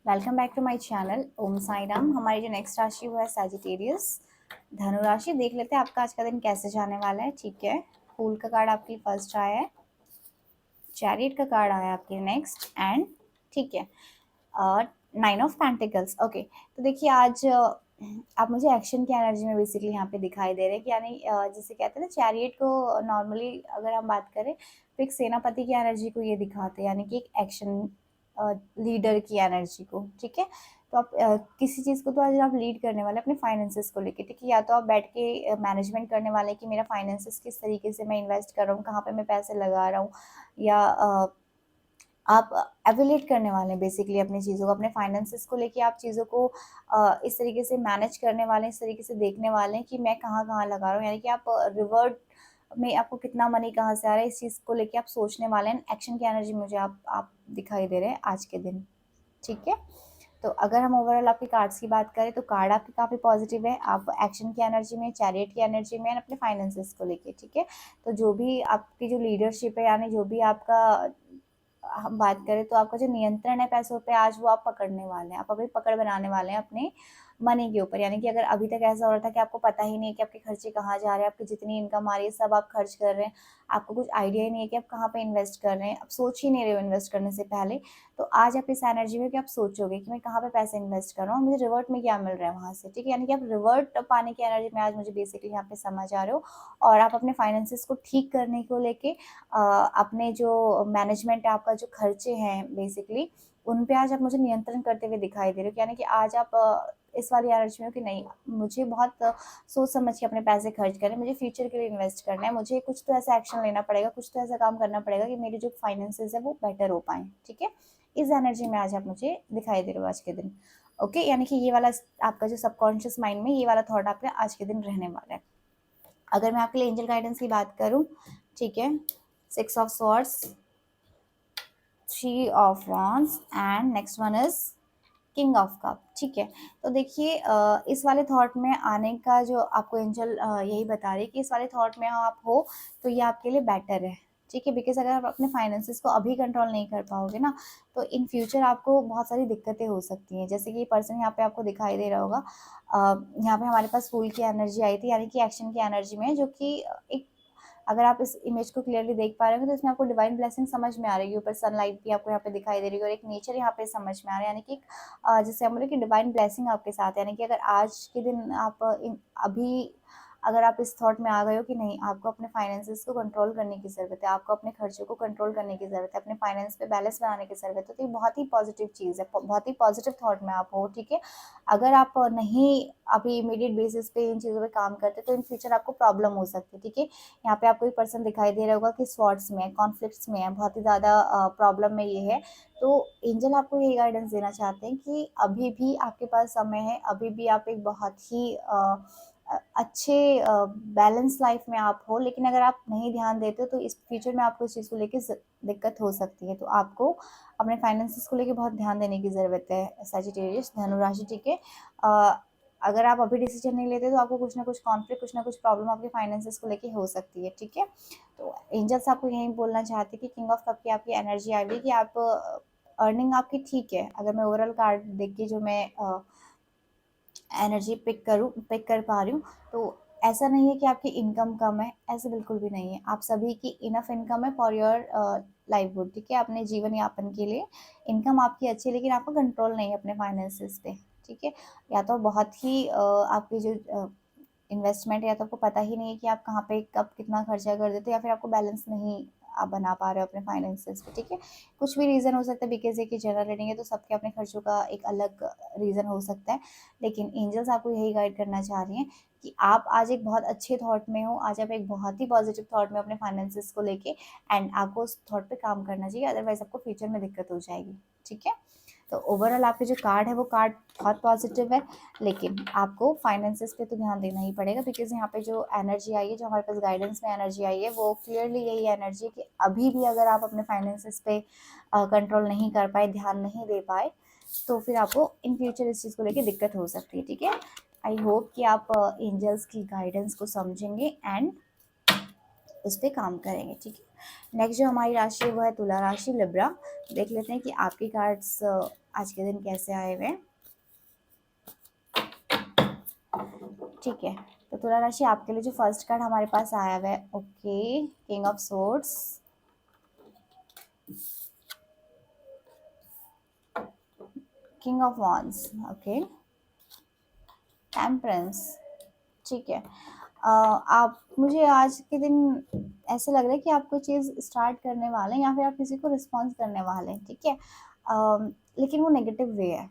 Welcome back to my channel. Om Sai Ram. हमारी जो next राशि वो है सैजिटेरियस, धनु राशि। देख लेते हैं आपका आज का दिन कैसे जाने वाला है। ठीक है, फूल का कार्ड आपके लिए फर्स्ट आया है, चैरियट का कार्ड आया आपके नेक्स्ट, एंड ठीक है नाइन ऑफ पेंटिकल्स। ओके, तो देखिए आज आप मुझे एक्शन की एनर्जी में बेसिकली यहाँ पे दिखाई दे रहे हैं कि यानी जिसे कहते हैं ना, चैरियट को नॉर्मली अगर हम बात करें तो एक सेनापति की एनर्जी को ये दिखाते हैं, यानी कि एक एक्शन लीडर की एनर्जी को। ठीक है, तो आप किसी चीज़ को तो आज आप लीड करने वाले अपने फाइनेंसेस को लेके। ठीक है, या तो आप बैठ के मैनेजमेंट करने वाले कि मेरा फाइनेंसेस किस तरीके से मैं इन्वेस्ट कर रहा हूँ, कहाँ पे मैं पैसे लगा रहा हूँ, या आप एवेल्यूएट करने वाले हैं बेसिकली अपनी चीज़ों को, अपने फाइनेंसेस को लेके आप चीज़ों को इस तरीके से मैनेज करने वाले हैं, इस तरीके से देखने वाले हैं कि मैं कहाँ-कहाँ लगा रहा हूँ, यानी कि आप रिवर्ट में आपको कितना मनी कहाँ से आ रहा है, इस चीज़ को लेके आप सोचने वाले हैं। एक्शन की एनर्जी मुझे आप दिखाई दे रहे हैं आज के दिन। ठीक है, तो अगर हम ओवरऑल आपके कार्ड्स की बात करें तो कार्ड आपके काफ़ी पॉजिटिव है। आप एक्शन की एनर्जी में, चैरियट की एनर्जी में, अपने फाइनेंसेस को लेके। ठीक है, तो जो भी आपकी जो लीडरशिप है, यानी जो भी आपका हम बात करें तो आपका जो नियंत्रण है पैसों पे, आज वो आप पकड़ने वाले हैं। आप अभी पकड़ बनाने वाले हैं अपने मनी के ऊपर। यानी कि अगर अभी तक ऐसा हो रहा था कि आपको पता ही नहीं है कि आपके खर्चे कहाँ जा रहे हैं, आपकी जितनी इनकम आ रही है सब आप खर्च कर रहे हैं, आपको कुछ आइडिया ही नहीं है कि आप कहाँ पे इन्वेस्ट कर रहे हैं, आप सोच ही नहीं रहे हो इन्वेस्ट करने से पहले, तो आज आप इस एनर्जी में कि आप सोचोगे कि मैं कहाँ पे पैसे इन्वेस्ट कर रहा हूँ, मुझे रिवर्ट में क्या मिल रहा है वहाँ से। ठीक है, यानी कि आप रिवर्ट पाने की एनर्जी में आज मुझे बेसिकली यहाँ पे समझ आ रहे हो, और आप अपने फाइनेंसेस को ठीक करने को लेके अपने जो मैनेजमेंट है, आपका जो खर्चे हैं बेसिकली, उन पे आज आप मुझे नियंत्रण करते हुए दिखाई दे रहे हो। यानी कि आज आप इस वाली एनर्जी में हो कि नहीं, मुझे बहुत सोच समझ के अपने पैसे खर्च करने, मुझे फ्यूचर के लिए इन्वेस्ट करना है, मुझे कुछ तो ऐसा एक्शन लेना पड़ेगा, कुछ तो ऐसा काम करना पड़ेगा कि मेरे जो फाइनेंसेस है वो बेटर हो पाए। ठीक है, इस एनर्जी में आज आप मुझे दिखाई दे रहे हो आज के दिन। ओके, यानी कि ये वाला आपका जो सबकॉन्शियस माइंड में ये वाला थॉट आपका आज के दिन रहने वाला है। अगर मैं आपके लिए एंजल गाइडेंस की बात करूं, ठीक है, six of swords, three of wands, and next one is king of cup. ठीक है, तो देखिए इस वाले थॉट में आने का जो आपको एंजल यही बता रही है कि इस वाले थॉट में आप हो तो ये आपके लिए बेटर है। ठीक है, बिकॉज अगर आप अपने फाइनेंसेस को अभी कंट्रोल नहीं कर पाओगे ना, तो इन फ्यूचर आपको बहुत सारी दिक्कतें हो सकती हैं। जैसे कि ये पर्सन यहाँ पे आपको दिखाई दे रहा होगा, यहाँ पे हमारे पास फूल की एनर्जी आई थी, यानी कि एक्शन की एनर्जी में, जो कि एक, अगर आप इस इमेज को क्लियरली देख पा रहे हो तो इसमें आपको डिवाइन ब्लेसिंग समझ में आ रही है। ऊपर सनलाइट भी आपको यहाँ पे दिखाई दे रही है, और एक नेचर यहाँ पे समझ में आ रहा है, यानी कि जैसे हम बोले कि डिवाइन ब्लेसिंग आपके साथ है। यानी कि अगर आज के दिन आप अभी अगर आप इस थॉट में आ गए हो कि नहीं, आपको अपने फाइनेंसेस को कंट्रोल करने की ज़रूरत है, आपको अपने खर्चों को कंट्रोल करने की ज़रूरत है, अपने फाइनेंस पे बैलेंस बनाने की ज़रूरत है, तो ये बहुत ही पॉजिटिव चीज़ है, बहुत ही पॉजिटिव थॉट में आप हो। ठीक है, अगर आप नहीं अभी इमीडिएट बेसिस पे इन चीज़ों पे काम करते तो इन फ्यूचर आपको प्रॉब्लम हो सकती है। ठीक है, यहाँ पे आपको एक पर्सन दिखाई दे रहा होगा कि स्वॉर्ड्स में है, कॉन्फ्लिक्ट्स में है, बहुत ही ज़्यादा प्रॉब्लम में ये है। तो एंजल आपको यही गाइडेंस देना चाहते हैं कि अभी भी आपके पास समय है, अभी भी आप एक बहुत ही अच्छे बैलेंस लाइफ में आप हो, लेकिन अगर आप नहीं ध्यान देते हो तो इस फ्यूचर में आपको इस चीज़ को लेके दिक्कत हो सकती है। तो आपको अपने फाइनेंसेस को लेके बहुत ध्यान देने की ज़रूरत है सैजिटेरियस, धनु राशि। ठीक है, अगर आप अभी डिसीजन नहीं लेते तो आपको कुछ ना कुछ कॉन्फ्लिक्ट, कुछ ना कुछ प्रॉब्लम आपके फाइनेंसेस को लेके हो सकती है। ठीक है, तो एंजल्स आपको यही बोलना चाहते हैं कि किंग ऑफ कप की आपकी एनर्जी आ गई कि आप अर्निंग आपकी ठीक है। अगर मैं ओवरऑल कार्ड देख के जो मैं एनर्जी पिक कर पा रही हूँ, तो ऐसा नहीं है कि आपकी इनकम कम है, ऐसे बिल्कुल भी नहीं है। आप सभी की इनफ इनकम है फॉर योर लाइवहुड। ठीक है, अपने जीवन यापन के लिए इनकम आपकी अच्छी है, लेकिन आपका कंट्रोल नहीं है अपने फाइनेंसेस पे। ठीक है, या तो बहुत ही आपकी जो इन्वेस्टमेंट है, या तो आपको पता ही नहीं है कि आप कहाँ पे कब कितना खर्चा कर देते हो, या फिर आपको बैलेंस नहीं आप बना पा रहे हो अपने फाइनेंसेस पे। ठीक है, कुछ भी रीज़न हो सकता है, बिकॉज ये कि जनरल रीडिंग है तो सबके अपने खर्चों का एक अलग रीज़न हो सकता है, लेकिन एंजल्स आपको यही गाइड करना चाह रही हैं कि आप आज एक बहुत अच्छे थॉट में हो, आज आप एक बहुत ही पॉजिटिव थॉट में अपने फाइनेंसेस को लेके, एंड आपको उस थॉट पे काम करना चाहिए, अदरवाइज आपको फ्यूचर में दिक्कत हो जाएगी। ठीक है, तो ओवरऑल आपके जो कार्ड है वो कार्ड बहुत पॉजिटिव है, लेकिन आपको फाइनेंसेस पे तो ध्यान देना ही पड़ेगा, बिकॉज यहाँ पे जो एनर्जी आई है, जो हमारे पास गाइडेंस में एनर्जी आई है, वो क्लियरली यही एनर्जी है कि अभी भी अगर आप अपने फाइनेंसेस पे कंट्रोल नहीं कर पाए, ध्यान नहीं दे पाए, तो फिर आपको इन फ्यूचर इस चीज़ को लेके दिक्कत हो सकती है। ठीक है, आई होप कि आप एंजल्स की गाइडेंस को समझेंगे एंड उस पर काम करेंगे। ठीक है, नेक्स्ट जो हमारी राशि है वो है तुला राशि, लिब्रा। देख लेते हैं कि आपकी कार्ड्स आज के दिन कैसे आए हुए। ठीक है, तो तुला राशि आपके लिए जो फर्स्ट कार्ड हमारे पास आया हुआ है, okay, king of swords, king of wands, okay, temperance. ठीक है, आप मुझे आज के दिन ऐसे लग रहा है कि आप कोई चीज़ स्टार्ट करने वाले हैं या फिर आप किसी को रिस्पॉन्स करने वाले हैं, ठीक है, लेकिन वो नेगेटिव वे है।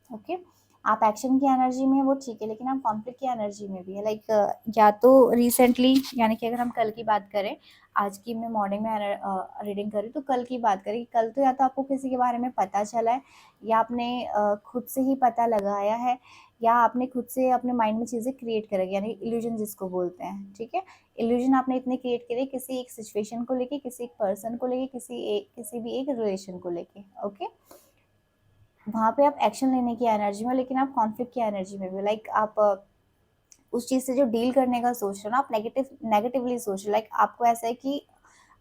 ओके, आप एक्शन की एनर्जी में है वो ठीक है, लेकिन आप कॉन्फ्लिक्ट की एनर्जी में भी है। लाइक या तो रिसेंटली, यानी कि अगर हम कल की बात करें, आज की मैं मॉर्निंग में रीडिंग करी तो कल की बात करें, कल तो या तो आपको किसी के बारे में पता चला है, या आपने खुद से ही पता लगाया है, या आपने खुद से अपने माइंड में चीज़ें क्रिएट करेगी, यानी इल्यूजन जिसको बोलते हैं। ठीक है, इल्यूजन आपने इतने क्रिएट करे किसी एक सिचुएशन को लेके, किसी एक पर्सन को लेके, किसी भी एक रिलेशन को लेके। ओके, वहाँ पे आप एक्शन लेने की एनर्जी में, लेकिन आप कॉन्फ्लिक्ट की एनर्जी में भी। लाइक आप उस चीज़ से जो डील करने का सोच रहे हो ना, आप नेगेटिवली सोच रहे हो। लाइक आपको ऐसा है कि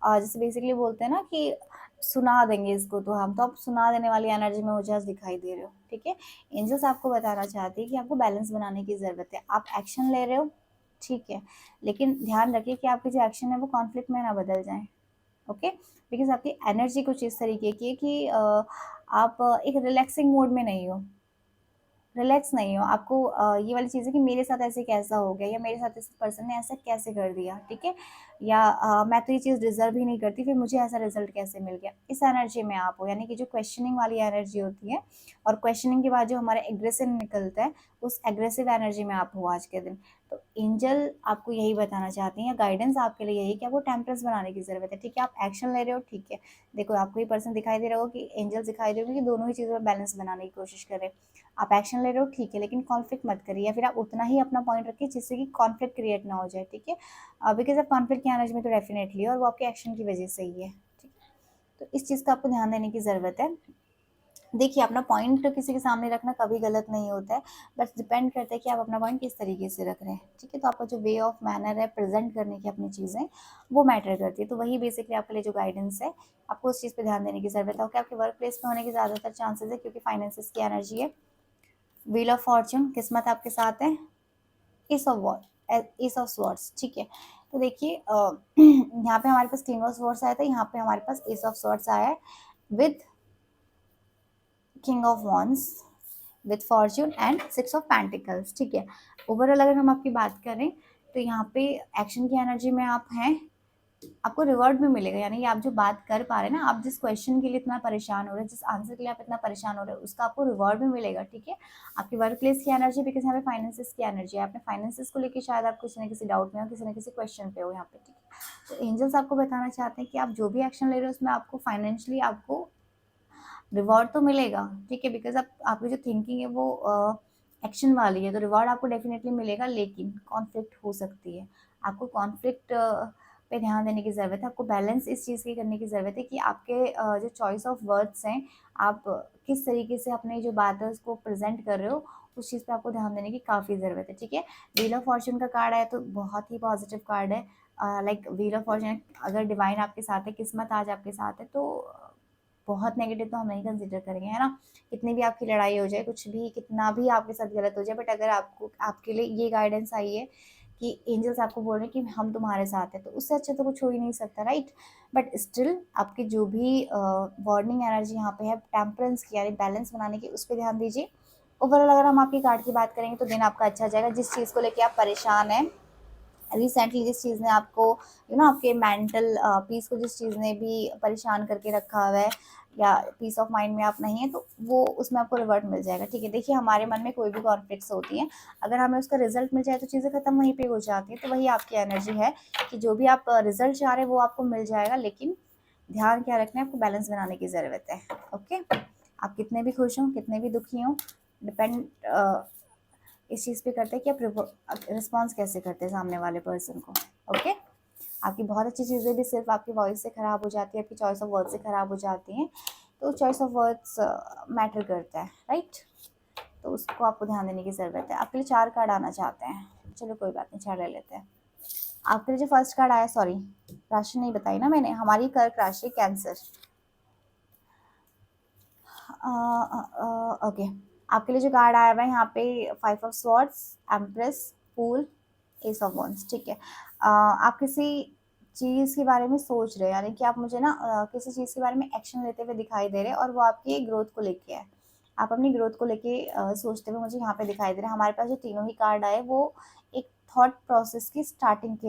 जैसे बेसिकली बोलते हैं ना कि सुना देंगे इसको, तो हम तो आप सुना देने वाली एनर्जी में मुझे आज दिखाई दे रहे हो। ठीक है, एंजल्स आपको बताना चाहती है कि आपको बैलेंस बनाने की ज़रूरत है। आप एक्शन ले रहे हो, ठीक है, लेकिन ध्यान रखिए कि आपके जो एक्शन है वो कॉन्फ्लिक्ट में ना बदल जाए। ओके, बिकॉज आपकी एनर्जी कुछ इस तरीके की है कि आप एक रिलैक्सिंग मोड में नहीं हो, रिलैक्स नहीं हो। आपको ये वाली चीज़ है कि मेरे साथ ऐसे कैसा हो गया, या मेरे साथ इस पर्सन ने ऐसा कैसे कर दिया, ठीक है, या मैं तो ये चीज़ डिजर्व ही नहीं करती, फिर मुझे ऐसा रिजल्ट कैसे मिल गया। इस एनर्जी में आप हो, यानी कि जो क्वेश्चनिंग वाली एनर्जी होती है, और क्वेश्चनिंग के बाद जो हमारा एग्रेसिव निकलता है, उस एग्रेसिव एनर्जी में आप हो आज के दिन। तो एंजल आपको यही बताना चाहती हैं, गाइडेंस आपके लिए यही कि आपको टेम्परेंस बनाने की ज़रूरत है। ठीक है, आप एक्शन ले रहे हो, ठीक है, देखो आपको ये पर्सन दिखाई दे रहा हो कि एंजल दिखाई दे रहे हो कि दोनों ही चीज़ों में बैलेंस बनाने की कोशिश करें। आप एक्शन ले रहे हो, ठीक है, लेकिन कॉन्फ्लिक्ट मत करिए, या फिर आप उतना ही अपना पॉइंट रखिए जिससे कि कॉन्फ्लिक्ट क्रिएट ना हो जाए। ठीक है, बिकॉज आप कॉन्फ्लिक्ट की एनर्जी में तो डेफिनेटली, और वो आपके एक्शन की वजह से ही है। ठीक है, तो इस चीज़ का आपको ध्यान देने की ज़रूरत है। देखिए, अपना पॉइंट किसी के सामने रखना कभी गलत नहीं होता है, बस डिपेंड करता है कि आप अपना पॉइंट किस तरीके से रख रहे हैं। ठीक है, तो आपका जो वे ऑफ मैनर है प्रेजेंट करने की अपनी चीज़ें, वो मैटर करती है। तो वही बेसिकली आपके लिए जो गाइडेंस है, आपको उस चीज़ पे ध्यान देने की ज़रूरत है। ओके, आपके वर्क प्लेस में होने के ज़्यादातर चांसेस है, क्योंकि फाइनेंसिस की एनर्जी है। व्हील ऑफ फॉर्च्यून, किस्मत आपके साथ है। एस ऑफ स्वॉर्ड्स, ठीक है, तो देखिए यहाँ पे हमारे पास किंग ऑफ स्वॉर्ड्स आया था, यहाँ पे हमारे पास एस ऑफ स्वॉर्ड्स आया है with king of wands, with Fortune and six of pentacles. ठीक है, ओवरऑल अगर हम आपकी बात करें तो यहाँ पे एक्शन की एनर्जी में आप हैं, आपको रिवॉर्ड भी मिलेगा। यानी कि आप जो बात कर पा रहे हैं ना, आप जिस क्वेश्चन के लिए इतना परेशान हो रहे हैं, जिस आंसर के लिए आप इतना परेशान हो रहे हैं, उसका आपको रिवॉर्ड भी मिलेगा। ठीक है, आपकी वर्क प्लेस की एनर्जी, बिकॉज यहाँ पे फाइनेंसिस की एनर्जी है, आपने फाइनेंसिस को लेकर शायद आप किसी न किसी डाउट में हो, किसी न किसी क्वेश्चन पे हो यहाँ पे। ठीक है, तो एंजल्स आपको बताना चाहते हैं कि आप जो भी एक्शन ले रहे हो उसमें आपको फाइनेंशियली आपको रिवॉर्ड तो मिलेगा। ठीक है, बिकॉज आप आपकी जो थिंकिंग है वो एक्शन वाली है, तो रिवॉर्ड आपको डेफिनेटली मिलेगा, लेकिन कॉन्फ्लिक्ट हो सकती है। आपको कॉन्फ्लिक्ट पे ध्यान देने की ज़रूरत है, आपको बैलेंस इस चीज़ की करने की ज़रूरत है कि आपके जो चॉइस ऑफ वर्ड्स हैं, आप किस तरीके से अपने जो बात है उसको प्रेजेंट कर रहे हो, उस चीज़ पे आपको ध्यान देने की काफ़ी ज़रूरत है। ठीक है, व्हील ऑफ फॉर्च्यून का कार्ड है तो बहुत ही पॉजिटिव कार्ड है। लाइक व्हील ऑफ फॉर्च्यून, अगर डिवाइन आपके साथ है, किस्मत आज आपके साथ है, तो बहुत नेगेटिव तो हम नहीं कंसिडर करेंगे, है ना। कितनी भी आपकी लड़ाई हो जाए, कुछ भी, कितना भी आपके साथ गलत हो जाए, बट अगर आपको आपके लिए ये गाइडेंस आई है कि एंजल्स आपको बोल रहे हैं कि हम तुम्हारे साथ हैं, तो उससे अच्छा तो कुछ हो ही नहीं सकता, राइट। बट स्टिल आपकी जो भी वार्निंग एनर्जी यहाँ पे है टेम्परेंस की, यानी बैलेंस बनाने की, उस पर ध्यान दीजिए। ओवरऑल अगर हम आपकी कार्ड की बात करेंगे तो दिन आपका अच्छा जाएगा। जिस चीज़ को लेकर आप परेशान हैं, रिसेंटली जिस चीज़ ने आपको आपके मेंटल पीस को जिस चीज़ ने भी परेशान करके रखा हुआ है, या पीस ऑफ माइंड में आप नहीं है, तो वो उसमें आपको रिवर्ट मिल जाएगा। ठीक है, देखिए हमारे मन में कोई भी कॉन्फ्लिक्ट्स होती हैं, अगर हमें उसका रिजल्ट मिल जाए तो चीज़ें खत्म वहीं पे हो जाती है। तो वही आपकी एनर्जी है कि जो भी आप रिजल्ट चाह रहे हैं वो आपको मिल जाएगा, लेकिन ध्यान क्या रखना है, आपको बैलेंस बनाने की ज़रूरत है। ओके, आप कितने भी खुश हों, कितने भी दुखी हों, डिपेंड इस चीज़ पे करते हैं कि आप रिस्पॉन्स कैसे करते हैं सामने वाले पर्सन को। ओके, आपकी बहुत अच्छी चीज़ें भी सिर्फ आपकी वॉइस से ख़राब हो जाती है, आपकी चॉइस ऑफ वर्ड से ख़राब हो जाती हैं, तो चॉइस ऑफ वर्ड्स मैटर करता है, राइट। तो उसको आपको ध्यान देने की ज़रूरत है। आपके लिए 4 कार्ड आना चाहते हैं, चलो कोई बात नहीं, 4 ले लेते हैं। आपके लिए जो फर्स्ट कार्ड आया, सॉरी राशि नहीं बताई ना मैंने, हमारी कर्क राशि कैंसर। ओके, आपके लिए जो कार्ड आया हुआ है यहाँ पे 5 of swords, empress, fool, ace of wands, ठीक है। आप किसी चीज़ के बारे में सोच रहे हैं, यानी कि आप मुझे ना किसी चीज़ के बारे में एक्शन लेते हुए दिखाई दे रहे हैं और वो आपकी ग्रोथ को लेके है। आप अपनी ग्रोथ को लेके सोचते हुए मुझे यहाँ पे दिखाई दे रहे हैं। हमारे पास जो तीनों ही कार्ड आए वो एक थॉट प्रोसेस की स्टार्टिंग के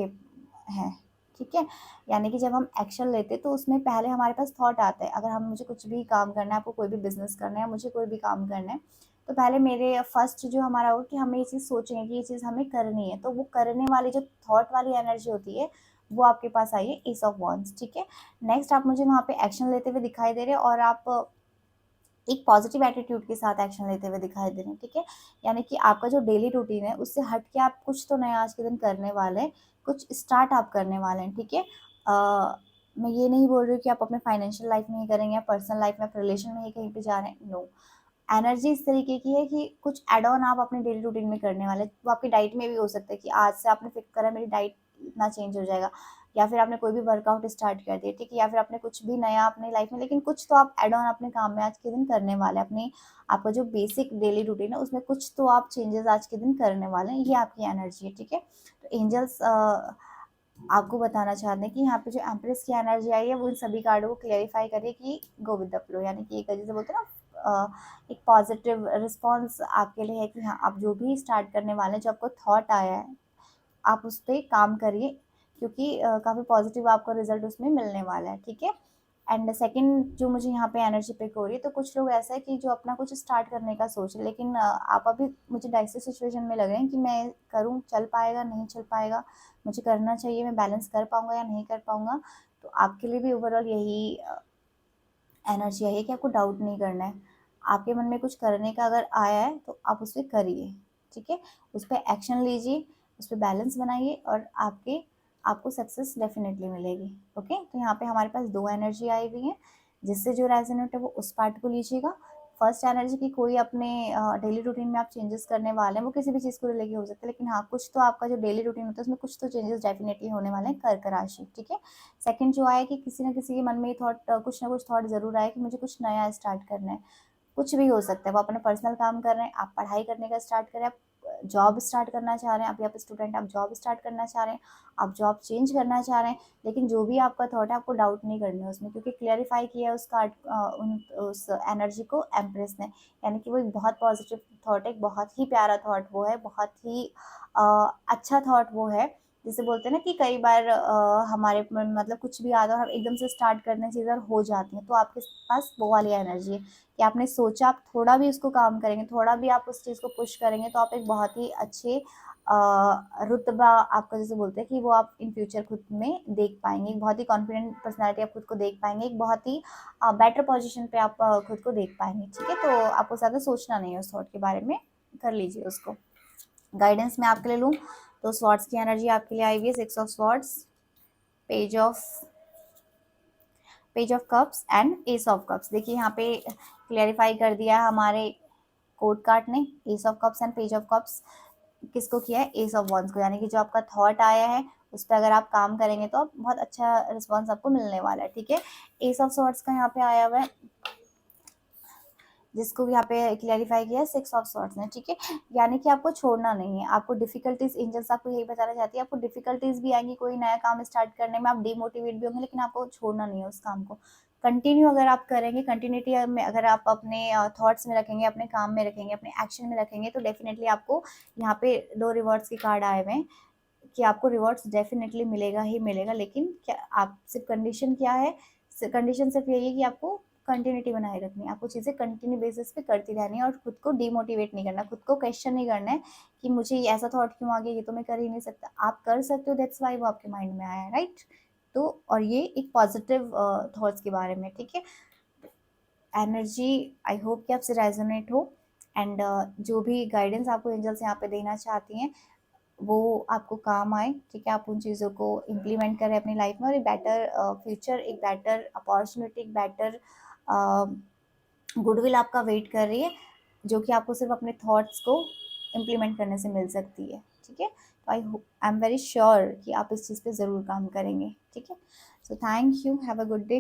हैं, ठीक है। यानी कि जब हम एक्शन लेते हैं तो उसमें पहले हमारे पास थॉट आता है। अगर हम मुझे कुछ भी काम करना है, आपको कोई भी बिजनेस करना है, मुझे कोई भी काम करना है, तो पहले मेरे फर्स्ट जो हमारा होगा कि हमें ये चीज़ सोचेंगे कि ये चीज़ हमें करनी है, तो वो करने वाली जो थॉट वाली एनर्जी होती है वो आपके पास आई है, एस ऑफ वॉन्ड्स, ठीक है। नेक्स्ट आप मुझे वहाँ पे एक्शन लेते हुए दिखाई दे रहे हैं और आप एक पॉजिटिव एटीट्यूड के साथ एक्शन लेते हुए दिखाई दे रहे हैं, ठीक है। यानी कि आपका जो डेली रूटीन है उससे हट के आप कुछ तो नया आज के दिन करने वाले हैं, कुछ स्टार्ट आप करने वाले हैं, ठीक है। मैं ये नहीं बोल रही हूँ कि आप अपने फाइनेंशियल लाइफ में ही करेंगे या पर्सनल लाइफ में, रिलेशन में ही कहीं पे जा रहे हैं, नो। एनर्जी इस तरीके की है कि कुछ एड ऑन आप अपने डेली रूटीन में करने वाले, वो आपकी डाइट में भी हो सकता है कि आज से आपने फिक्स करा मेरी डाइट इतना चेंज हो जाएगा, या फिर आपने कोई भी वर्कआउट स्टार्ट कर दिया, ठीक है, या फिर आपने कुछ भी नया अपनी लाइफ में, लेकिन कुछ तो आप एड ऑन अपने काम में आज के दिन करने वाले हैं। अपनी आपका जो बेसिक डेली रूटीन है उसमें कुछ तो आप चेंजेस आज के दिन करने वाले हैं, ये आपकी एनर्जी है, ठीक है। तो एंजल्स आपको बताना चाहते हैं कि यहाँ पे जो एम्प्रेस की एनर्जी आई है वो इन सभी कार्डों को क्लेरिफाई करे कि गो विद द फ्लो, यानी कि एक जैसे बोलते हैं ना एक पॉजिटिव रिस्पॉन्स आपके लिए है कि हाँ आप जो भी स्टार्ट करने वाले हैं, जो आपको थॉट आया है आप उस पर काम करिए, क्योंकि काफ़ी पॉजिटिव आपको रिजल्ट उसमें मिलने वाला है, ठीक है। एंड सेकंड जो मुझे यहाँ पे एनर्जी पिक हो रही है, तो कुछ लोग ऐसा है कि जो अपना कुछ स्टार्ट करने का सोच रहे, लेकिन आप अभी मुझे डाइसी सिचुएशन में लग रहे हैं कि मैं करूँ, चल पाएगा नहीं चल पाएगा, मुझे करना चाहिए, मैं बैलेंस कर पाऊंगा या नहीं कर पाऊंगा। तो आपके लिए भी ओवरऑल यही एनर्जी आई है कि आपको डाउट नहीं करना है। आपके मन में कुछ करने का अगर आया है तो आप उस पर करिए, ठीक है, उस पर एक्शन लीजिए, उस पर बैलेंस बनाइए और आपको सक्सेस डेफिनेटली मिलेगी। ओके, तो यहाँ पे हमारे पास दो एनर्जी आई हुई है, जिससे जो रेजोनेट है वो उस पार्ट को लीजिएगा। फर्स्ट एनर्जी की कोई अपने डेली रूटीन में आप चेंजेस करने वाले हैं, वो किसी भी चीज़ को लेके हो सकता है, लेकिन हाँ कुछ तो आपका जो डेली रूटीन होता है उसमें कुछ तो चेंजेस डेफिनेटली होने वाले हैं, कर्क राशि, ठीक है। सेकंड जो आया कि किसी न किसी के मन में ये थॉट, कुछ ना कुछ थॉट ज़रूर आया कि मुझे कुछ नया स्टार्ट करना है। कुछ भी हो सकता है, वो अपना पर्सनल काम कर रहे हैं, आप पढ़ाई करने का स्टार्ट करें, आप जॉब स्टार्ट करना चाह रहे हैं, अभी आप स्टूडेंट, आप जॉब स्टार्ट करना चाह रहे हैं, आप जॉब चेंज करना चाह रहे हैं, लेकिन जो भी आपका थॉट है आपको डाउट नहीं करना है उसमें, क्योंकि क्लियरिफाई किया है उस कार्ड उस एनर्जी को एम्प्रेस ने। यानी कि वो एक बहुत पॉजिटिव थॉट है, एक बहुत ही प्यारा थॉट वो है, बहुत ही अच्छा थॉट वो है। जैसे बोलते हैं ना कि कई बार हमारे मतलब कुछ भी आता है और हम एकदम से स्टार्ट करने से इधर हो जाती हैं, तो आपके पास वो वाली एनर्जी है कि आपने सोचा, आप थोड़ा भी उसको काम करेंगे, थोड़ा भी आप उस चीज़ को पुश करेंगे तो आप एक बहुत ही अच्छे रुतबा, आपका जैसे बोलते हैं कि वो आप इन फ्यूचर खुद में देख पाएंगे, एक बहुत ही कॉन्फिडेंट पर्सनैलिटी आप खुद को देख पाएंगे, एक बहुत ही बेटर पोजिशन पे आप खुद को देख पाएंगे, ठीक है। तो आपको ज़्यादा सोचना नहीं है उस थॉट के बारे में, कर लीजिए उसको। गाइडेंस मैं आपके लिए लूँ तो स्वॉर्ड्स की एनर्जी आपके लिए आई हुई है, 6 of swords, page of cups and S of cups. देखिए यहाँ पे क्लैरिफाई कर दिया है हमारे कोड कार्ड ने, S of cups and page of cups किसको किया है, एस ऑफ वॉन्ड्स को, यानी कि जो आपका थॉट आया है उस पर अगर आप काम करेंगे तो बहुत अच्छा रिस्पॉन्स आपको मिलने वाला है, ठीक है। एस ऑफ स्वॉर्ड्स का यहाँ पे आया हुआ है, जिसको यहाँ पे क्लैरिफाई किया है 6 ऑफ स्वॉर्ड्स ने, ठीक है। यानी कि आपको छोड़ना नहीं है, आपको डिफिकल्टीज, एंजल्स आपको यही बताना चाहती है, आपको डिफिकल्टीज भी आएंगी कोई नया काम स्टार्ट करने में, आप डिमोटिवेट भी होंगे, लेकिन आपको छोड़ना नहीं है उस काम को। कंटिन्यू अगर आप करेंगे, कंटिन्यूटी में अगर आप अपने थॉट्स में रखेंगे, अपने काम में रखेंगे, अपने एक्शन में रखेंगे, तो डेफिनेटली आपको यहाँ पे 2 रिवॉर्ड्स के कार्ड आए हुए हैं कि आपको रिवॉर्ड्स डेफिनेटली मिलेगा ही मिलेगा, लेकिन क्या आप सिर्फ कंडीशन क्या है, कंडीशन सिर्फ यही है कि आपको कंटिन्यूटी बनाए रखनी है, आपको चीज़ें कंटिन्यू बेसिस पे करती रहनी है और खुद को डिमोटिवेट नहीं करना, खुद को क्वेश्चन नहीं करना है कि मुझे ये ऐसा थॉट क्यों आ गया, ये तो मैं कर ही नहीं सकता, आप कर सकते हो, दैट्स वाई वो आपके माइंड में आया है, राइट। तो और ये एक पॉजिटिव थॉट्स के बारे में, ठीक है। एनर्जी आई होप कि आपसे रेजोनेट हो, एंड जो भी गाइडेंस आपको एंजल्स यहाँ पे देना चाहती हैं वो आपको काम आए, ठीक है। आप उन चीज़ों को इम्प्लीमेंट करें अपनी लाइफ में और एक बेटर फ्यूचर, एक बेटर अपॉर्चुनिटी, एक बेटर गुडविल आपका वेट कर रही है, जो कि आपको सिर्फ अपने थॉट्स को इम्प्लीमेंट करने से मिल सकती है, ठीक है। तो आई एम वेरी श्योर कि आप इस चीज़ पे ज़रूर काम करेंगे, ठीक है। So thank you, have a good day.